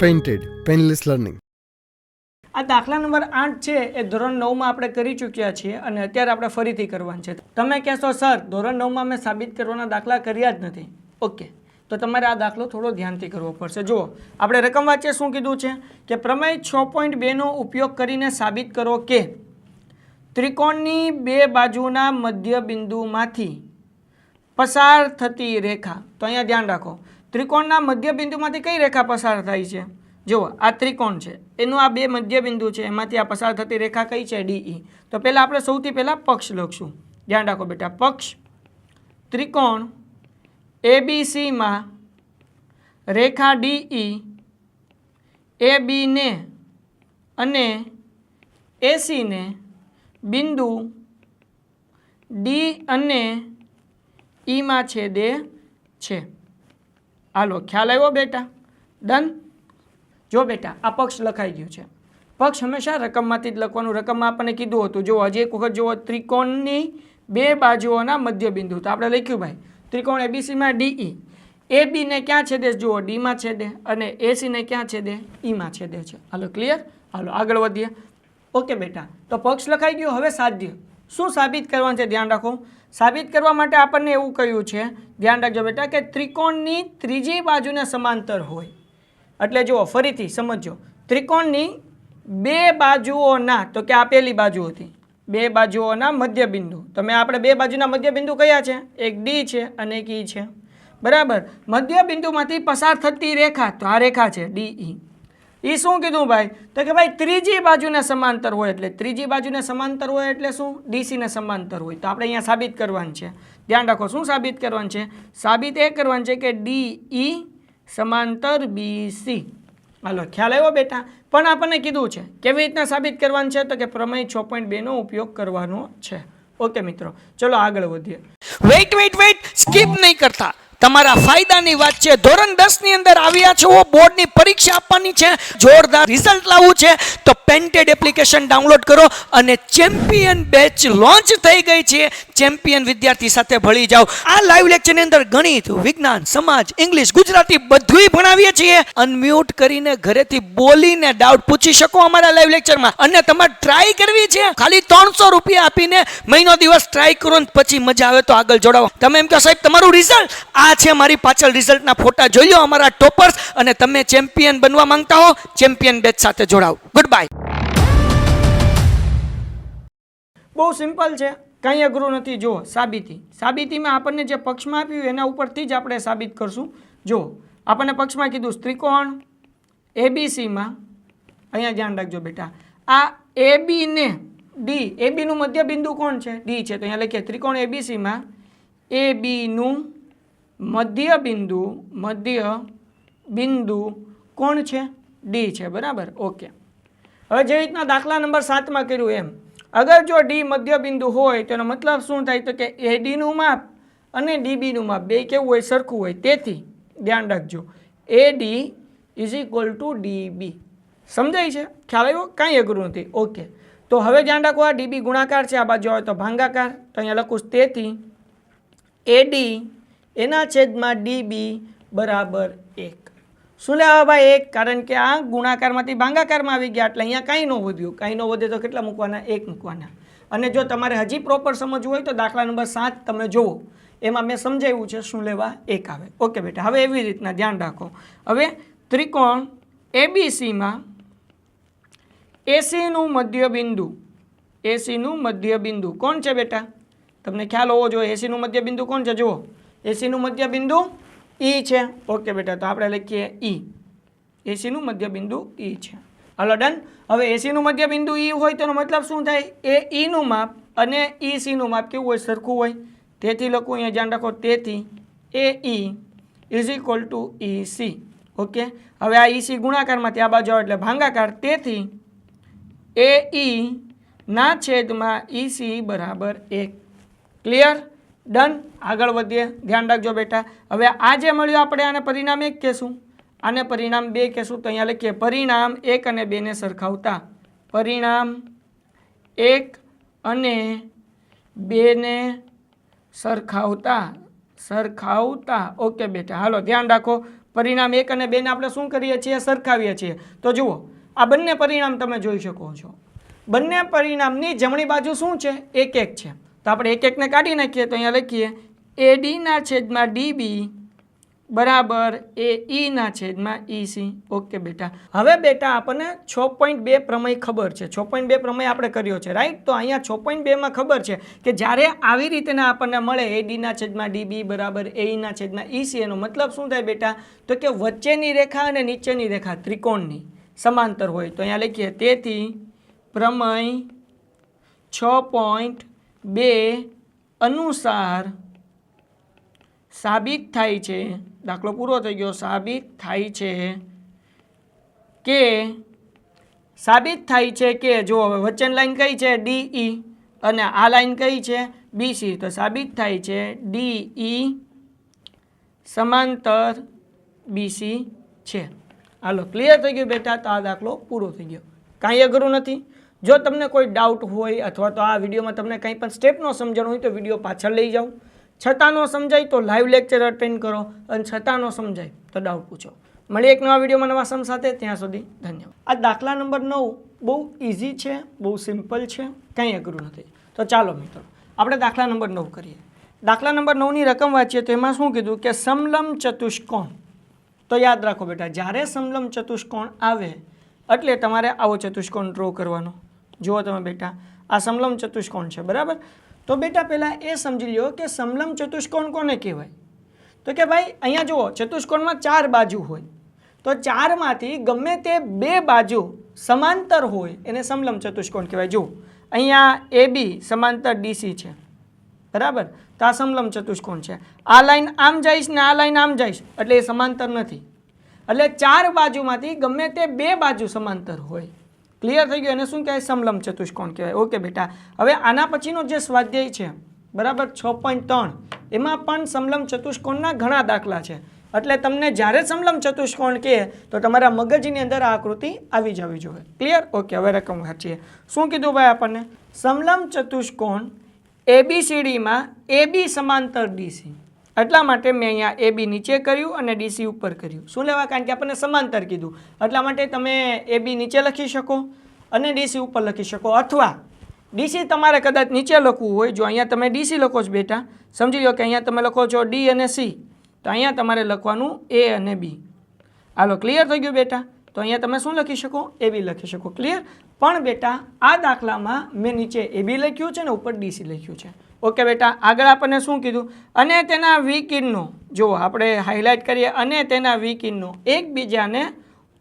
Painted painless learning. આ દાખલા number 8 છે એ ધોરણ 9 માં આપણે કરી ચૂક્યા છીએ અને અત્યારે આપણે ફરીથી કરવાનું છે. તમે કહેશો સર ધોરણ 9 માં મેં સાબિત કરવાના દાખલા કર્યા જ નથી. ઓકે, તો તમારે આ દાખલો થોડો ધ્યાનથી કરવો પડશે. જુઓ, આપણે રકમ વાંચીએ શું કીધું છે કે પ્રમેય 6.2 નો ઉપયોગ કરીને સાબિત કરો કે ત્રિકોણની બે બાજુના મધ્ય બિંદુમાંથી પસાર થતી રેખા. તો અહીંયા ધ્યાન રાખો, ત્રિકોણના મધ્ય બિંદુમાંથી કઈ રેખા પસાર થાય છે? જુઓ, આ ત્રિકોણ છે, એનું આ બે મધ્ય બિંદુ છે, એમાંથી આ પસાર થતી રેખા કઈ છે? ડીઈ. તો પહેલાં આપણે સૌથી પહેલાં પક્ષ લખશું. ધ્યાન રાખો બેટા, પક્ષ ત્રિકોણ એબીસીમાં રેખા ડીઈ એ બીને અને એસીને બિંદુ ડી અને ઈમાં છેદે છે. હાલો, ખ્યાલ આવ્યો બેટા? ડન. જો બેટા, આ પક્ષ લખાઈ ગયું છે. પક્ષ હંમેશા રકમમાંથી જ લખવાનું. રકમમાં આપણને કીધું હતું, જો હજી એક વખત જુઓ, ત્રિકોણની બે બાજુઓના મધ્ય બિંદુ. તો આપણે લખ્યું ભાઈ ત્રિકોણ એબીસીમાં ડીઈ એ બીને ક્યાં છેદે? જુઓ, ડીમાં છેદે, અને એસીને ક્યાં છેદે? ઈમાં છેદે છે. હાલો, ક્લિયર? હાલો આગળ વધીએ. ઓકે બેટા, તો પક્ષ લખાઈ ગયો. હવે સાધ્ય શું સાબિત કરવાનું છે? ધ્યાન રાખો, સાબિત કરવા માટે આપણને એવું કહ્યું છે, ધ્યાન રાખજો બેટા, કે ત્રિકોણની ત્રીજી બાજુને સમાંતર હોય. એટલે જુઓ, ફરીથી સમજો, ત્રિકોણની બે બાજુઓના, તો કે આ પહેલી બાજુ હતી, બે બાજુઓના મધ્ય બિંદુ. તમે આપણે બે બાજુના મધ્ય બિંદુ કયા છે? એક ડી છે અને એક ઈ છે, બરાબર. મધ્ય બિંદુમાંથી પસાર થતી રેખા, તો આ રેખા છે ડીઈ. એ શું કીધું ભાઈ? તો કે ભાઈ ત્રીજી બાજુને સમાંતર હોય. એટલે ત્રીજી બાજુને સમાંતર હોય એટલે શું? ડીસીને સમાંતર હોય. તો આપણે અહીંયા સાબિત કરવાનું છે. ધ્યાન રાખો, શું સાબિત કરવાનું છે? સાબિત એ કરવાનું છે કે ડીઈ સમાંતર બીસી. હાલો, ખ્યાલ આવ્યો બેટા? પણ આપણને કીધું છે કેવી રીતના સાબિત કરવાનું છે, તો કે પ્રમેય 6.2 નો ઉપયોગ કરવાનો છે. ઓકે મિત્રો, ચલો આગળ વધીએ. વેઇટ સ્કીપ નહીં કરતા, તમારા ફાયદાની વાત છે. ધોરણ 10 ની અંદર આવ્યા છો, બોર્ડની પરીક્ષા આપવાની છે, જોરદાર રિઝલ્ટ લાવવું છે, તો પેન્ટેડ એપ્લિકેશન ડાઉનલોડ કરો અને ચેમ્પિયન બેચ લોન્ચ થઈ ગઈ છે. ચેમ્પિયન વિદ્યાર્થી સાથે ભળી જાઓ. આ લાઈવ લેક્ચરની અંદર ગણિત, વિજ્ઞાન, સમાજ, ઇંગ્લિશ, ગુજરાતી બધુંય ભણાવીએ છીએ. અનમ્યુટ કરીને ઘરેથી બોલીને ડાઉટ પૂછી શકો અમારા લાઈવ લેક્ચરમાં. અને તમારે ટ્રાય કરવી છે, ખાલી 300 રૂપિયા આપીને મહિનો દિવસ ટ્રાય કરો ને પછી મજા આવે તો આગળ જોડાવો. તમે એમ કહો સાહેબ તમારું રિઝલ્ટ આ છે, મારી પાછળ રિઝલ્ટના ફોટા જોઈ લો અમારા ટોપર્સ, અને તમે ચેમ્પિયન બનવા માંગતા હો, ચેમ્પિયન બેચ સાથે જોડાઓ. Good bye. બહુ સિમ્પલ છે, કંઈ અઘરું નથી. જુઓ, સાબિતીમાં આપણને જે પક્ષમાં આપ્યું એના ઉપરથી જ આપણે સાબિત કરશું. જુઓ, આપણને પક્ષમાં કીધું ત્રિકોણ એબીસીમાં, અહીંયા ધ્યાન રાખજો બેટા, આ એ બી ને ડી, એ બીનું મધ્ય બિંદુ કોણ છે? ડી છે. તો અહીંયા લખીએ ત્રિકોણ એબીસીમાં એ બીનું મધ્ય બિંદુ કોણ છે? ડી છે, બરાબર. ઓકે, હવે જે રીતના દાખલા નંબર 7 માં કર્યું એમ, અગર જો ડી મધ્ય બિંદુ હોય તો એનો મતલબ શું થાય? તો કે એડીનું માપ અને ડીબીનું માપ બે કેવું હોય? સરખું હોય. તેથી ધ્યાન રાખજો, એડી ઇઝ ઇક્વલ ટુ ડીબી. સમજાય છે? ખ્યાલ આવ્યો? કાંઈ અઘરું નથી. ઓકે, તો હવે ધ્યાન રાખો, આ ડીબી ગુણાકાર છે, આ બાજુ આવે તો ભાંગાકાર. તો અહીંયા લખું, તેથી એડી એના છેદમાં ડીબી બરાબર 1. શું લેવા ભાઈ? 1. કારણ કે આ ગુણાકારમાંથી ભાંગાકારમાં આવી ગયા, એટલે અહીંયા કાંઈ ન વધ્યું. કાંઈ ન વધે તો કેટલા મૂકવાના? 1 મૂકવાના. અને જો તમારે હજી પ્રોપર સમજવું હોય તો દાખલા નંબર 7 તમે જુઓ, એમાં મેં સમજાવ્યું છે શું લેવા? 1 આવે. ઓકે બેટા, હવે એવી રીતના ધ્યાન રાખો. હવે ત્રિકોણ એબીસીમાં એસીનું મધ્ય બિંદુ કોણ છે બેટા? તમને ખ્યાલ હોવો જોઈએ. એસીનું મધ્ય બિંદુ કોણ છે? જુઓ, એસીનું મધ્ય બિંદુ ઈ છે. ઓકે બેટા, તો આપણે લખીએ ઈ. એસીનું મધ્ય બિંદુ ઈ છે. હાલો, ડન. હવે એસીનું મધ્ય બિંદુ ઈ હોય તો એનો મતલબ શું થાય? એ ઈનું માપ અને ઈ સીનું માપ કેવું હોય? સરખું હોય. તેથી લખું, અહીંયા ધ્યાન રાખો, તેથી A E is equal to E C. Okay, હવે આ ઈ સી ગુણાકારમાંથી આ બાજુ આવે એટલે ભાંગાકાર. તેથી એ ઈ ના છેદમાં ઈ સી બરાબર 1. ક્લિયર? ડન. આગળ વધીએ. ધ્યાન રાખજો બેટા, હવે આ જે મળ્યું આપણે આને પરિણામ 1 કહેશું, આને પરિણામ 2 કહેશું. તો અહીંયા લખીએ પરિણામ 1 અને 2 ને સરખાવતા. પરિણામ 1 અને 2 ને સરખાવતા. ઓકે બેટા, હાલો ધ્યાન રાખો, પરિણામ 1 અને 2 ને આપણે શું કરીએ છીએ? સરખાવીએ છીએ. તો જુઓ આ બંને પરિણામ તમે જોઈ શકો છો. બંને પરિણામની જમણી બાજુ શું છે? 1 1 છે. તો આપણે 1 1 ને કાઢી નાખીએ તો અહીંયા લખીએ AD/DB બરાબર AE/EC. ઓકે બેટા. હવે બેટા આપણને 6.2 પ્રમેય ખબર છે. 6.2 પ્રમેય આપણે કર્યો છે, રાઈટ? તો અહીંયા 6.2 માં ખબર છે કે જ્યારે આવી રીતના આપણને મળે AD/DB બરાબર AE/EC, એનો મતલબ શું થાય બેટા? તો કે વચ્ચેની રેખા અને નીચેની રેખા ત્રિકોણની સમાંતર હોય. તો અહીંયા લખીએ તેથી પ્રમેય 6.2 અનુસાર સાબિત થાય છે, દાખલો પૂરો થઈ ગયો, સાબિત થાય છે કે જો હવે વચ્ચેની લાઈન કઈ છે? DE અને આ લાઈન કઈ છે? BC. તો સાબિત થાય છે DE સમાંતર BC છે. હાલો, ક્લિયર થઈ ગયું બેટા? તો આ દાખલો પૂરો થઈ ગયો. કાંઈ અઘરું નથી. જો તમને કોઈ ડાઉટ હોય અથવા તો આ વિડીયોમાં તમને કંઈ પણ સ્ટેપ ન સમજણ હોય તો વિડીયો પાછળ લઈ જાઓ. છતાં ન સમજાય તો લાઈવ લેક્ચર અટેન્ડ કરો અને છતાં ન સમજાય તો ડાઉટ પૂછો. મળીએ એક નવા વિડીયોમાં નવા સમ સાથે. ત્યાં સુધી ધન્યવાદ. આ દાખલા નંબર 9 બહુ ઇઝી છે, બહુ સિમ્પલ છે, કંઈ અઘરું નથી. તો ચાલો મિત્રો આપણે દાખલા નંબર 9 કરીએ. દાખલા નંબર 9ની રકમ વાંચીએ તો એમાં શું કીધું કે સમલંબ ચતુષ્કોણ. તો યાદ રાખો બેટા, જ્યારે સમલંબ ચતુષ્કોણ આવે એટલે તમારે આવો ચતુષ્કોણ ડ્રો કરવાનો. જુઓ તમે બેટા, આ સમલંબ ચતુષ્કોણ છે, બરાબર? તો બેટા પહેલાં એ સમજી લો કે સમલંબ ચતુષ્કોણ કોને કહેવાય? તો કે ભાઈ અહીંયા જુઓ, ચતુષ્કોણમાં 4 બાજુ હોય તો 4માંથી ગમે તે 2 બાજુ સમાંતર હોય એને સમલંબ ચતુષ્કોણ કહેવાય. જુઓ અહીંયા AB સમાંતર DC છે, બરાબર? તો આ સમલંબ ચતુષ્કોણ છે. આ લાઈન આમ જઈશ ને આ લાઈન આમ જઈશ એટલે એ સમાંતર નથી. એટલે 4 બાજુમાંથી ગમે તે 2 બાજુ સમાંતર હોય. ક્લિયર થઈ ગયું? એને શું કહેવાય? સમલંબ ચતુષ્કોણ કહેવાય. ઓકે બેટા. હવે આના પછીનો જે સ્વાધ્યાય છે, બરાબર, 6.3, એમાં પણ સમલંબ ચતુષ્કોણના ઘણા દાખલા છે. એટલે તમને જ્યારે સમલંબ ચતુષ્કોણ કહે તો તમારા મગજની અંદર આ આકૃતિ આવી જવી જોઈએ. ક્લિયર? ઓકે. હવે રકમ વાંચીએ. શું કીધું ભાઈ આપણને? સમલંબ ચતુષ્કોણ ABCDમાં AB સમાંતર DC. એટલા માટે મેં અહીંયા AB નીચે કર્યું અને DC ઉપર કર્યું. શું લેવા? કારણ કે આપણને સમાંતર કીધું. એટલા માટે તમે AB નીચે લખી શકો અને DC ઉપર લખી શકો, અથવા DC તમારે કદાચ નીચે લખવું હોય, જો અહીંયા તમે DC લખો છો બેટા, સમજી લો કે અહીંયા તમે લખો છો D અને C, તો અહીંયા તમારે લખવાનું A અને B. હાલો, ક્લિયર થઈ ગયું બેટા? તો અહીંયા તમે શું લખી શકો? AB લખી શકો. ક્લિયર? પણ બેટા આ દાખલામાં મેં નીચે AB લખ્યું છે ને ઉપર DC લખ્યું છે. ઓકે બેટા. આગળ આપણને શું કીધું? અને તેના વિકિરણો, જો આપણે હાઇલાઇટ કરીએ, અને તેના વિકિરણો એકબીજાને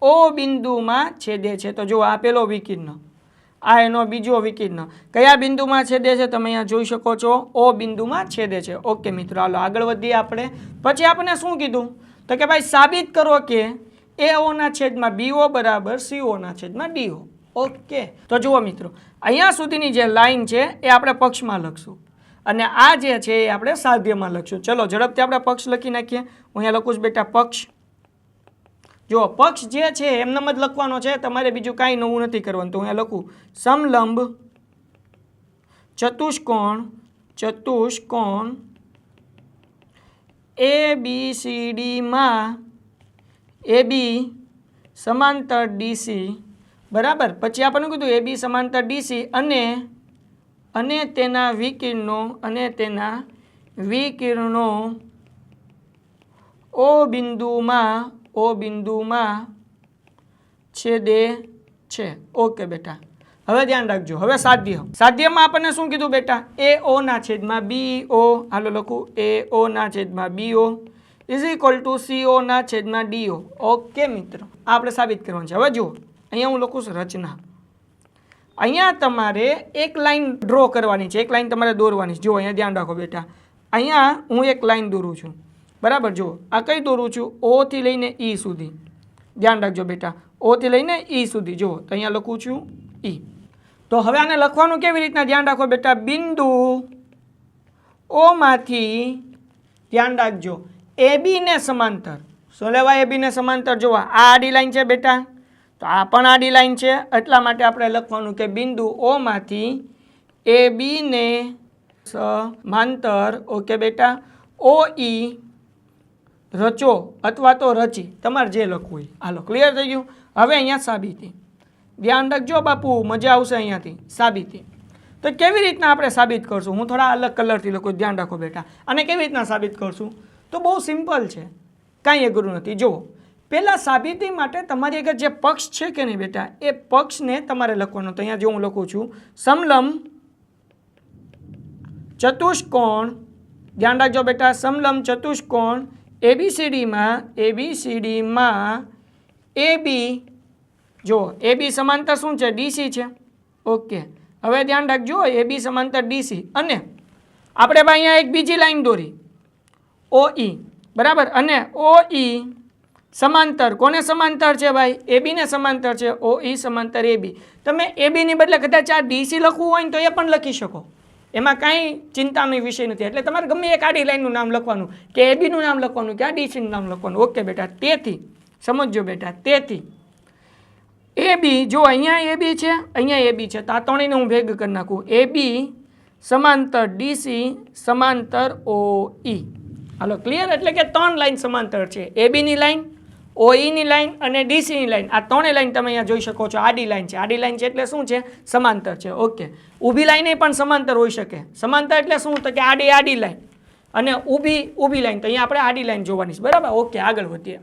O બિંદુમાં છેદે છે. તો જો આ પેલો વિકિરણ, આ એનો બીજો વિકિરણ કયા બિંદુમાં છેદે છે? તમે અહીંયા જોઈ શકો છો, O બિંદુમાં છેદે છે. ઓકે મિત્રો, હાલો આગળ વધીએ આપણે. પછી આપણને શું કીધું? તો કે ભાઈ સાબિત કરો કે AO/BO બરાબર CO/DO. ઓકે. તો જુઓ મિત્રો, અહીંયા સુધીની જે લાઈન છે એ આપણે પક્ષમાં લખશું અને આ જે છે એ આપણે સાધ્યમાં લખશું. ચલો ઝડપથી આપણે પક્ષ લખી નાખીએ. હું અહીંયા લખું છું બેટા પક્ષ. જો પક્ષ જે છે એમને જ લખવાનો છે, તમારે બીજું કાંઈ નવું નથી કરવાનું. તો અહીંયા લખું સમલંબ ચતુષ્કોણ ABCDમાં AB સમાંતર DC, બરાબર? પછી આપણને કીધું AB સમાંતર DC અને તેના વિકિરણો O બિંદુમાં છેદે છે. ઓકે બેટા. હવે ધ્યાન રાખજો. હવે સાધ્યમાં આપણને શું કીધું બેટા? AO/BO. હાલો લખું AO/BO is equal two CO/DO. Okay મિત્રો, આ આપણે સાબિત કરવાનું છે. હવે જુઓ, અહીંયા હું લખું છું રચના. અહીંયા તમારે એક લાઈન ડ્રો કરવાની છે, એક લાઈન તમારે દોરવાની છે. જુઓ અહીંયા ધ્યાન રાખો બેટા, અહીંયા હું એક લાઈન દોરું છું, બરાબર? જુઓ આ કઈ દોરું છું? O થી લઈને E સુધી. ધ્યાન રાખજો બેટા, O થી લઈને E સુધી. જુઓ તો અહીંયા લખું છું E. તો હવે આને લખવાનું કેવી રીતના? ધ્યાન રાખો બેટા, બિંદુ O માંથી, ધ્યાન રાખજો, AB ને સમાંતર. શું લેવા? AB ને સમાંતર. જોવા આ આડી લાઈન છે બેટા, તો આ પણ આડી લાઈન છે. એટલા માટે આપણે લખવાનું કે બિંદુ O માંથી AB ને સમાંતર. ઓકે બેટા. OE રચો અથવા તો રચી, તમારે જે લખવું હોય. હાલો ક્લિયર થઈ ગયું. હવે અહીંયા સાબિતી ધ્યાન રાખજો બાપુ, મજા આવશે અહીંયાથી. સાબિતી તો કેવી રીતના આપણે સાબિત કરશું? હું થોડા અલગ કલરથી લખું, ધ્યાન રાખો બેટા. અને કેવી રીતના સાબિત કરશું? તો બહુ સિમ્પલ છે, કાંઈ અઘરું નથી. જુઓ, પહેલાં સાબિતી માટે તમારી આગળ જે પક્ષ છે કે નહીં બેટા, એ પક્ષને તમારે લખવાનો. તો અહીંયા જો હું લખું છું સમલંબ ચતુષ્કોણ, ધ્યાન રાખજો બેટા, સમલંબ ચતુષ્કોણ એબીસીડીમાં એબી, જો એબી સમાંતર શું છે? ડીસી છે. ઓકે, હવે ધ્યાન રાખજો એબી સમાંતર ડીસી. અને આપણે ભાઈ અહીંયા એક બીજી લાઈન દોરી ઓઈ, બરાબર. અને ઓઈ સમાંતર કોને સમાંતર છે ભાઈ? એબીને સમાંતર છે. ઓઈ સમાંતર એબી. તમે એબીની બદલે કદાચ આ ડીસી લખવું હોય ને તો એ પણ લખી શકો, એમાં કાંઈ ચિંતાનો વિષય નથી. એટલે તમારે ગમે એક આડી લાઈનનું નામ લખવાનું, કે એબીનું નામ લખવાનું, કે આ ડીસીનું નામ લખવાનું. ઓકે બેટા, તેથી સમજો બેટા, તેથી એબી, જો અહીંયા એબી છે, અહીંયા એબી છે, તો આ ત્રણેયને હું ભેગું કરી નાખું. એબી સમાંતર ડીસી સમાંતર ઓઈ. હાલો ક્લિયર. એટલે કે ત્રણ લાઈન સમાંતર છે, એબીની લાઈન, ઓઈની લાઈન અને ડીસીની લાઈન. આ ત્રણેય લાઈન તમે અહીંયા જોઈ શકો છો. આડી લાઈન છે. આડી લાઈન છે એટલે શું છે? સમાંતર છે. ઓકે, ઊભી લાઈન પણ સમાંતર હોઈ શકે. સમાંતર એટલે શું? તો કે આડી આડી લાઈન અને ઊભી લાઈન. તો અહીંયા આપણે આડી લાઈન જોવાની છે, બરાબર. ઓકે, આગળ વધીએ.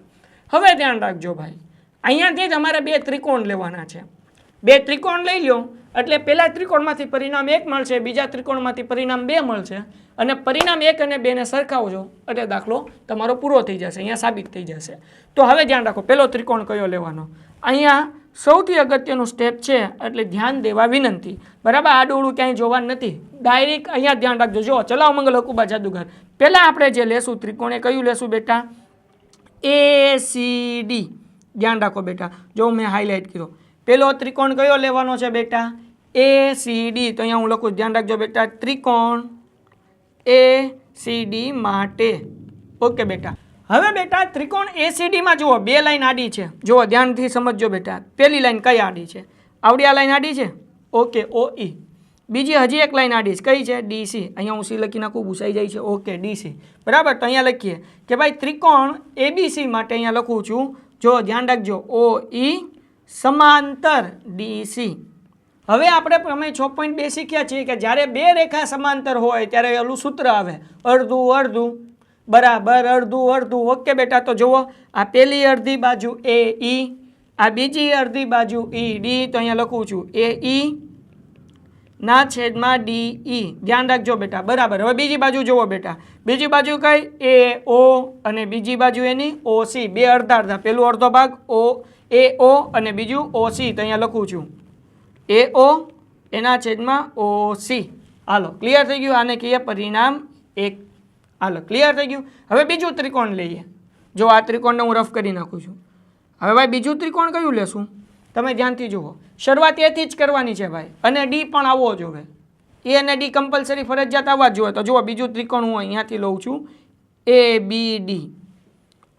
હવે ધ્યાન રાખજો ભાઈ, અહીંયાથી જ અમારે બે ત્રિકોણ લેવાના છે. બે ત્રિકોણ લઈ લો એટલે પહેલા ત્રિકોણમાંથી પરિણામ 1 મળશે, બીજા ત્રિકોણમાંથી પરિણામ 2 મળશે, અને પરિણામ 1 અને 2 ને સરખાવજો એટલે દાખલો તમારો પૂરો થઈ જશે, અહીંયા સાબિત થઈ જશે. તો હવે ધ્યાન રાખો, પહેલો ત્રિકોણ કયો લેવાનો? અહીંયા સૌથી અગત્યનું સ્ટેપ છે, એટલે ધ્યાન દેવા વિનંતી, બરાબર. આડું ક્યાંય જોવાનું નથી, ડાયરેક્ટ અહીંયા ધ્યાન રાખજો. જો ચલાવ મંગલ હકુબા જાદુગર. પહેલાં આપણે જે લેશું ત્રિકોણ એ કયું લેશું બેટા? ACD. ધ્યાન રાખો બેટા, જો મેં હાઇલાઇટ કર્યો. પહેલો ત્રિકોણ કયો લેવાનો છે બેટા? ACD. તો અહીંયા હું લખું, ધ્યાન રાખજો બેટા, ત્રિકોણ ACD માટે. ઓકે બેટા. હવે બેટા ત્રિકોણ ACD માં જુઓ, બે લાઈન આડી છે. જુઓ ધ્યાનથી સમજજો બેટા. પહેલી લાઈન કઈ આડી છે? આવડી આ લાઈન આડી છે. Okay, OE. બીજી હજી એક લાઈન આડી છે, કઈ છે? DC. અહીંયા હું સી લખી નાખું, ભૂસાઈ જાય છે. ઓકે, DC, બરાબર. તો અહીંયા લખીએ કે ભાઈ ત્રિકોણ ABC માટે અહીંયા લખું છું, જો ધ્યાન રાખજો, OE સમાંતર DC. હવે આપણે પ્રમેય 6.2 શીખ્યા છીએ કે જ્યારે બે રેખા સમાંતર હોય ત્યારે ઓલું સૂત્ર આવે, અડધું અડધું બરાબર અડધું અડધું. ઓકે બેટા. તો જુઓ, આ પહેલી અડધી બાજુ AE, આ બીજી અડધી બાજુ ED. તો અહીંયા લખું છું AE ના છેદમાં DE. ધ્યાન રાખજો બેટા, બરાબર. હવે બીજી બાજુ જુઓ બેટા, બીજી બાજુ કઈ? AO અને બીજી બાજુ એની OC. બે અડધા અડધા, પેલું અડધો ભાગ AO અને બીજું OC. તો અહીંયા લખું છું AO એના છેદમાં OC. હાલો ક્લિયર થઈ ગયું. આને કહીએ પરિણામ 1. હાલો ક્લિયર થઈ ગયું. હવે બીજું ત્રિકોણ લઈએ. જો આ ત્રિકોણને હું રફ કરી નાખું છું. હવે ભાઈ બીજું ત્રિકોણ કયું લેશું? તમે ધ્યાનથી જુઓ, શરૂઆત એથી જ કરવાની છે ભાઈ, અને ડી પણ આવવો જોઈએ. એ અને ડી કમ્પલસરી ફરજિયાત આવવા જ જોઈએ. તો જુઓ બીજું ત્રિકોણ હું અહીંયાથી લઉં છું, ABD.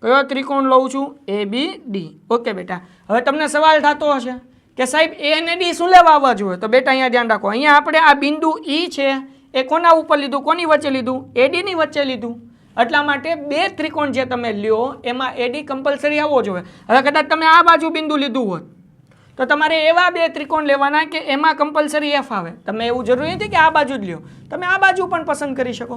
કયો ત્રિકોણ લઉં છું? ABD. ઓકે બેટા. હવે તમને સવાલ થતો હશે કે સાહેબ એ અને ડી શું લેવા આવવા જોઈએ? તો બેટા અહીંયા ધ્યાન રાખો, અહીંયા આપણે આ બિંદુ E છે એ કોના ઉપર લીધું? કોની વચ્ચે લીધું? ADની વચ્ચે લીધું. એટલા માટે બે ત્રિકોણ જે તમે લ્યો એમાં AD કમ્પલસરી આવવો જોઈએ. હવે કદાચ તમે આ બાજુ બિંદુ લીધું હોત તો તમારે એવા બે ત્રિકોણ લેવાના કે એમાં કમ્પલસરી F આવે. તમે એવું જરૂરી નથી કે આ બાજુ જ લ્યો, તમે આ બાજુ પણ પસંદ કરી શકો.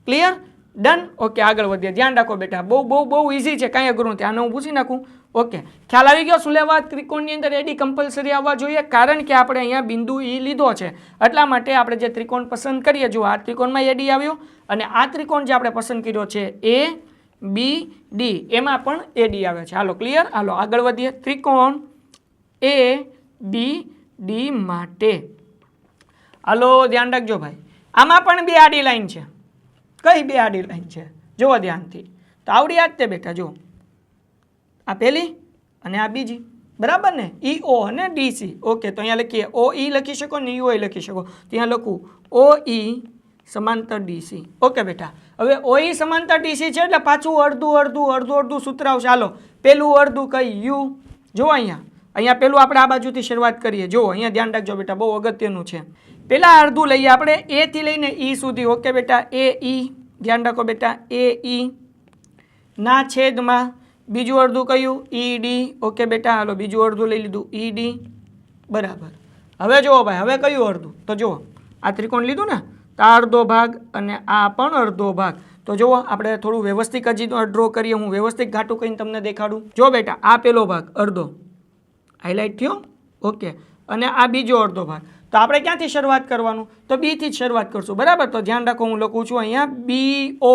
ક્લિયર? ડન. ઓકે, આગળ વધીએ. ધ્યાન રાખો બેટા, બહુ બહુ બહુ ઇઝી છે, કાંઈ અઘરું નથી. આને હું પૂછી નાખું. ઓકે, ખ્યાલ આવી ગયો? શું લેવા? ત્રિકોણની અંદર AD કમ્પલસરી આવવા જોઈએ, કારણ કે આપણે અહીંયા બિંદુ E લીધો છે. એટલા માટે આપણે જે ત્રિકોણ પસંદ કરીએ, જો આ ત્રિકોણમાં AD આવ્યો, અને આ ત્રિકોણ જે આપણે પસંદ કર્યો છે ABD, એમાં પણ AD આવે છે. હાલો ક્લિયર. હાલો આગળ વધીએ. ત્રિકોણ ABD માટે હાલો ધ્યાન રાખજો ભાઈ, આમાં પણ બે આડી લાઈન છે. કઈ બે આડી લાઈન છે? જુઓ ધ્યાનથી. તો આવડી યાદ તે બેટા, જુઓ આ પહેલી અને આ બીજી, બરાબર ને? EO અને DC. ઓકે, તો અહીંયા લખીએ OE લખી શકો ને EO લખી શકો. તો અહીંયા લખું OE સમાંતર DC. ઓકે બેટા. હવે OE સમાંતર DC છે એટલે પાછું અડધું અડધું અડધું અડધું સૂત્ર આવશે. હાલો પેલું અડધું કઈ? U. જુઓ અહીંયા પેલું આપણે આ બાજુથી શરૂઆત કરીએ. જુઓ અહીંયા ધ્યાન રાખજો બેટા, બહુ અગત્યનું છે. પેલા અડધું લઈએ આપણે A થી લઈને E સુધી. ઓકે બેટા, AE. ધ્યાન રાખો બેટા, AE ના છેદમાં બીજું અડધું કયું ઈડી. ઓકે બેટા, હાલો બીજું અડધું લઈ લીધું ઈડી બરાબર. હવે જુઓ ભાઈ, હવે કયું અડધું? તો જુઓ આ ત્રિકોણ લીધું ને, તો આ અડધો ભાગ અને આ પણ અડધો ભાગ. તો જુઓ આપણે થોડું વ્યવસ્થિત હજી ડ્રો કરીએ. હું વ્યવસ્થિત ઘાટું કરીને તમને દેખાડું. જો બેટા, આ પેલો ભાગ અડધો હાઇલાઇટ થયો. ઓકે, અને આ બીજો અડધો ભાગ. તો આપણે ક્યાંથી શરૂઆત કરવાનું? તો બી થી જ શરૂઆત કરશું બરાબર. તો ધ્યાન રાખો, હું લખું છું અહીંયા BO.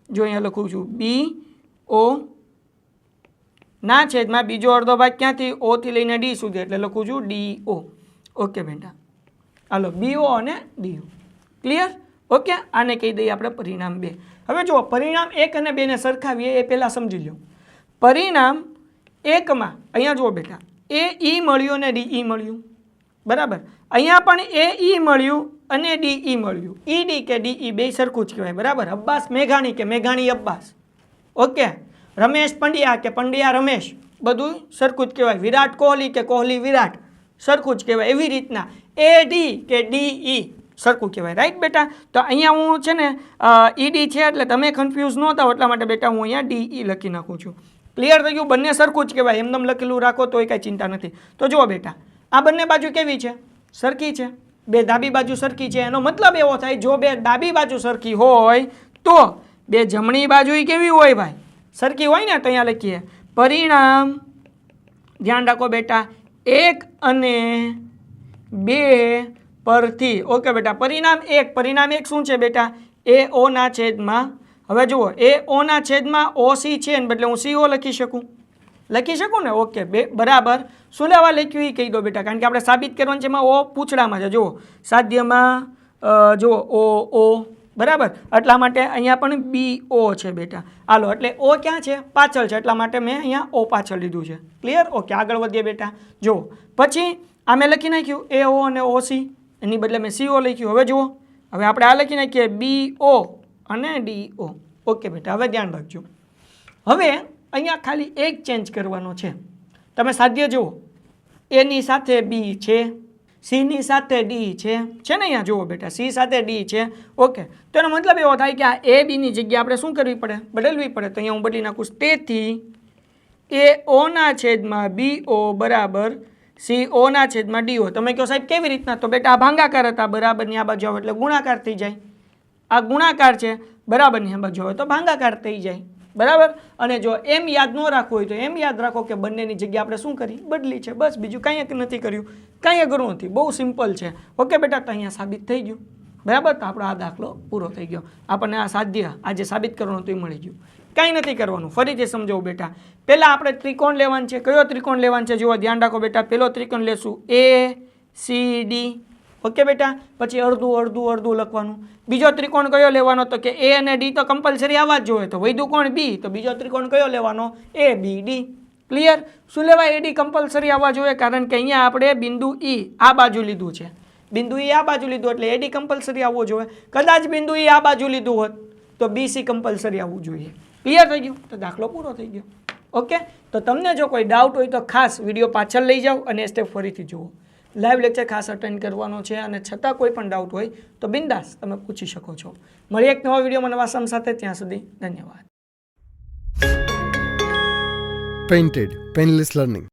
જો અહીંયા લખું છું BO ના છેદમાં બીજો અડધો ભાગ ક્યાંથી? O થી લઈને D સુધી, એટલે લખું છું DO. ઓકે બેટા, હાલો BO અને DO ક્લિયર. ઓકે, આને કહી દઈએ આપણે પરિણામ 2. હવે જુઓ, પરિણામ 1 અને 2 ને સરખાવીએ એ પહેલાં સમજી લો. પરિણામ 1માં અહીંયા જુઓ બેટા, AE મળ્યું અને DE મળ્યું બરાબર. અહીંયા પણ AE મળ્યું અને DE મળ્યું. ED કે DE બે સરખું જ કહેવાય બરાબર. અબ્બાસ મેઘાણી કે મેઘાણી અબ્બાસ. ઓકે, રમેશ પંડ્યા કે પંડ્યા રમેશ, બધું સરખું જ કહેવાય. વિરાટ કોહલી કે કોહલી વિરાટ, સરખું જ કહેવાય. એવી રીતના AD કે DE સરખું કહેવાય. રાઈટ બેટા. તો અહીંયા હું છે ને ED છે એટલે તમે કન્ફ્યુઝ ન થાઓ એટલા માટે બેટા હું અહીંયા DE લખી નાખું છું. ક્લિયર થઈ ગયું? બંને સરખું જ કહેવાય. એમનેમ લખેલું રાખો તોય કાંઈ ચિંતા નથી. તો જુઓ બેટા, આ બંને બાજુ કેવી છે? સરખી છે. બે ડાબી બાજુ સરખી છે. એનો મતલબ એવો થાય, જો બે ડાબી બાજુ સરખી હોય તો બે જમણી બાજુ કેવી હોય ભાઈ? સરખી હોય ને. તો અહીંયા લખીએ પરિણામ, ધ્યાન રાખો બેટા, 1 અને 2 પરથી. ઓકે બેટા, પરિણામ 1. પરિણામ 1 શું છે બેટા? AO ના છેદમાં, હવે જુઓ AO ના છેદમાં OC છે ને બદલે હું CO લખી શકું ને. ઓકે બરાબર. શું લેવા લખ્યું એ કહી દો બેટા, કારણ કે આપણે સાબિત કરવાનું છે. એમાં O પૂછડામાં છે. જુઓ સાધ્યમાં જુઓ O બરાબર. એટલા માટે અહીંયા પણ BO છે બેટા. હાલો, એટલે O ક્યાં છે? પાછળ છે. એટલા માટે મેં અહીંયા O પાછળ લીધું છે. ક્લિયર? ઓકે, આગળ વધીએ બેટા. જુઓ પછી આ મેં લખી નાખ્યું AO અને OC, એની બદલે મેં CO લખ્યું. હવે જુઓ, હવે આપણે આ લખી નાખીએ BO અને DO. ઓકે બેટા, હવે ધ્યાન રાખજો. હવે અહીંયા ખાલી એક ચેન્જ કરવાનો છે. તમે સાધ્ય જુઓ, A ની સાથે B છે, C ની સાથે D છે ને અહીંયા જુઓ બેટા, C સાથે D છે. ઓકે, તો એનો મતલબ એવો થાય કે આ A B ની જગ્યા આપણે શું કરવી પડે? બદલવી પડે. તો અહીંયા હું બદલી નાખું. તેથી AO ના છેદમાં BO બરાબર CO ના છેદમાં DO. તમે કહો સાહેબ કેવી રીતના? તો બેટા આ ભાંગાકાર હતા, બરાબરની આ બાજુ આવે એટલે ગુણાકાર થઈ જાય. આ ગુણાકાર છે, બરાબરની આ બાજુ આવે તો ભાંગાકાર થઈ જાય બરાબર. અને જો એમ યાદ ન રાખવું હોય તો એમ યાદ રાખો કે બંનેની જગ્યા આપણે શું કરી? બદલી છે. બસ, બીજું કાંઈ નથી કર્યું, કાંઈ અઘરું નથી, બહુ સિમ્પલ છે. ઓકે બેટા, તો અહીંયા સાબિત થઈ ગયું બરાબર. તો આપણો આ દાખલો પૂરો થઈ ગયો. આપણને આ સાધ્ય આજે સાબિત કરવાનું તો એ મળી ગયું. કાંઈ નથી કરવાનું. ફરીથી સમજાવું બેટા, પહેલાં આપણે ત્રિકોણ લેવાનું છે. કયો ત્રિકોણ લેવાનું છે? જુઓ ધ્યાન રાખો બેટા, પહેલો ત્રિકોણ લેશું ACD. ઓકે બેટા, પછી અડધું અડધું અડધું લખવાનું. બીજો ત્રિકોણ કયો લેવાનો? તો કે A અને D તો કમ્પલસરી આવવા જ જોઈએ. તો વૈધું કોણ? B. તો બીજો ત્રિકોણ કયો લેવાનો? ABD. ક્લિયર? શું લેવાય? AD કમ્પલસરી આવવા જોઈએ, કારણ કે અહીંયા આપણે બિંદુ E આ બાજુ લીધું છે. બિંદુ E આ બાજુ લીધું એટલે AD કમ્પલસરી આવવો જોઈએ. કદાચ બિંદુ E આ બાજુ લીધું હોત તો BC કમ્પલસરી આવવું જોઈએ. ક્લિયર થઈ ગયું? તો દાખલો પૂરો થઈ ગયો. ઓકે, તો તમને જો કોઈ ડાઉટ હોય તો ખાસ વિડીયો પાછળ લઈ જાઓ અને સ્ટેપ ફરીથી જુઓ. લાઈવ લેક્ચર ખાસ અટેન્ડ કરવાનો છે, અને છતાં કોઈ પણ ડાઉટ હોય તો બિંદાસ તમે પૂછી શકો છો. મળીએ એક નવા વિડીયોમાં નવા સમ સાથે. ત્યાં સુધી ધન્યવાદ. Painted Painless Learning.